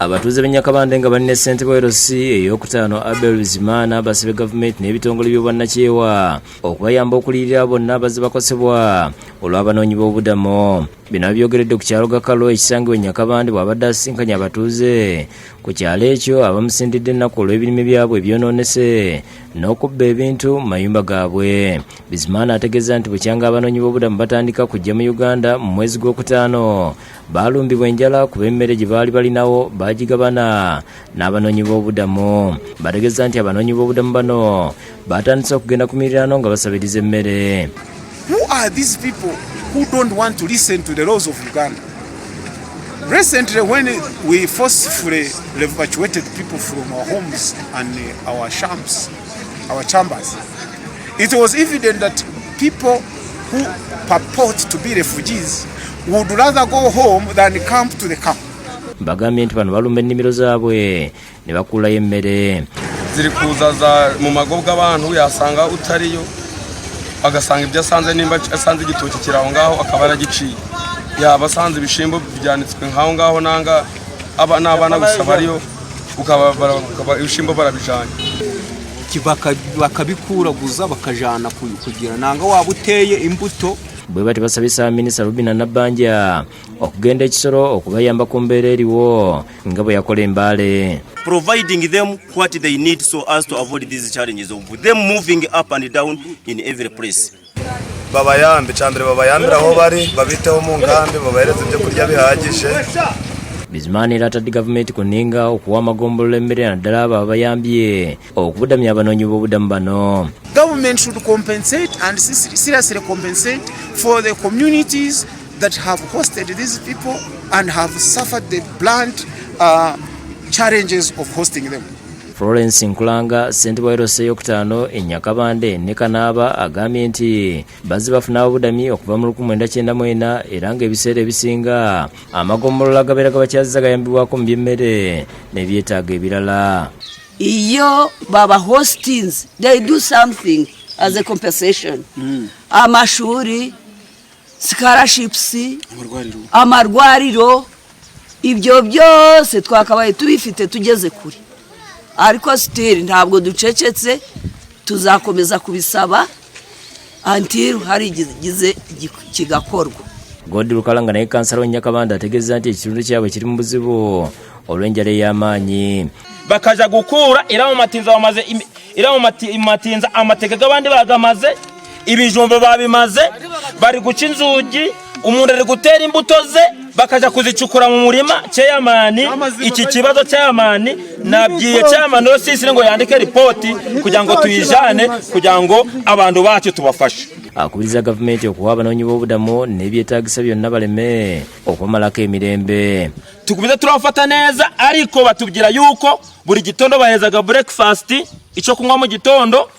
Abatuuze b'Enyakabande nga balina ssente bwerosi ey'okutaano abaweereze basabye gavumenti n'ebitongole by'obwannakyewa okubayamba okuliyirira bonna abazze bakosebwa olw'abanoonyi b'obubudamo. Bino byogeredde ku kyalo Gakalo ekisangibwa e Nyakabande bw'abadde asisinkanya abatuuze ku kyalo ekyo abamusindidde ennaku olw'ebirime byabwe ebyonoonese n'okubba ebintu mu mayumba gaabwe. Bizimana ategeeza nti bukyanga abanoonyi b'obubudamo batandika kujja mu Uganda mu mwezi gw'okutaano baalumbibwa enjala kuba emmere gye baali balinawo bagigabana n'abanoonyi b'obubudamo. Bategeeza nti abanoonyi b'obubudamo bano batandise okugenda ku miriraano nga basabiriza emmere. Who are these people who don't want to listen to the laws of Uganda? Recently, when we forcefully evacuated people from our homes and our chambers, it was evident that people who purport to be refugees would rather go home than come to the camp. Bagambye nti bano balumba ennimiro zaabwe ne bakuulayo emmere. Ziri kuzaza mu mago g'abantu yasanga utariyo agasanga ibyo asanze nimba asanze igitoki kiraho ngaho akaba aragiciye yaba asanze ibishimbo byanitswe ngaho ngaho nanga n'abana gusa bariyo ukaba ibishimbo barabijanye bakabikuraguza bakajana kugira nanga waba uteye imbuto. Bwe bati basabisa Minisita Rubina Nabanja okugenda Kisoro okubayamba ku mbeera eriwo nga bwe yakola embaale. Providing them what they need so as to avoid these challenges of them moving up and down in every place. Babayambe cyambere babayambira aho bari babiteho mu nkambi babahereza ibyo kurya bihagije. Bizimana eratadde gavumenti kuninga okuwa amagombolola emmere naddala abo abayambye okubudamya abanoonyi b'obubuddamu bano. Government should compensate and seriously compensate for the communities that have hosted these people and have suffered the blunt challenges of hosting them. Florence Nkulanga ssente bwerosi ey'okutaano e Nyakabande ne Kanaaba agambye nti bazze bafuna obudami okuva mu 1994 era ng'ebiseera ebisinga amagombolola gabeera gabakyaziza gayambibwako mu by'emmere n'ebyetaago ebirala. Iyo baba hostings, they do something as a compensation. Amashuri, scholarships, amarwariro, ibyo byose twakabaye tubifite tugeze kuri. Ariko still ntabwo ducecetse, tuzakomeza kubisaba until hari gize kigakorwa. Godi Lukalanga naye kansala w'Nyakabande ategeeza nti ekitundu kyabwe kiri mu buzibu olw'enjala ey'amaanyi. Bakaja gukura era mu matinza bamaze matinza amateke g'abandi bagamaze ibijumbe babimaze bari guca inzugi umuntu ari gutera imbuto ze bakaja kuzicukura mu murima cy'Yamani. Iki kibazo cy'Yamani nabyiye cy'Yamani sisi ngo yandike report kugira ngo tuyijane kugira ngo abantu bacu tubafashe. Akubiriza gavumenti okuwa abanoonyi b'obubuddamu n'ebyetaagisa byonna baleme okumalako emirembe. Tukubiza turafata neza ariko batubwira yuko buri gitondo bahezaga breakfast icyo kunywa mu gitondo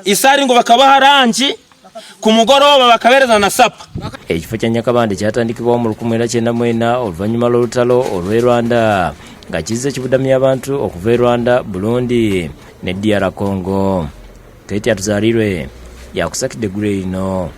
isari ngo bakabaha rangi ku mugoroba bakabereza na sapa. Ekifo kya Nyakabande kyatandikibwawo mu 1994 oluvannyuma lw'olutalo olw'e Rwanda nga kizze kibudamya abantu okuva e Rwanda, Burundi ne DR Congo. Kati atuzaalirwe yakusakidde gule ino.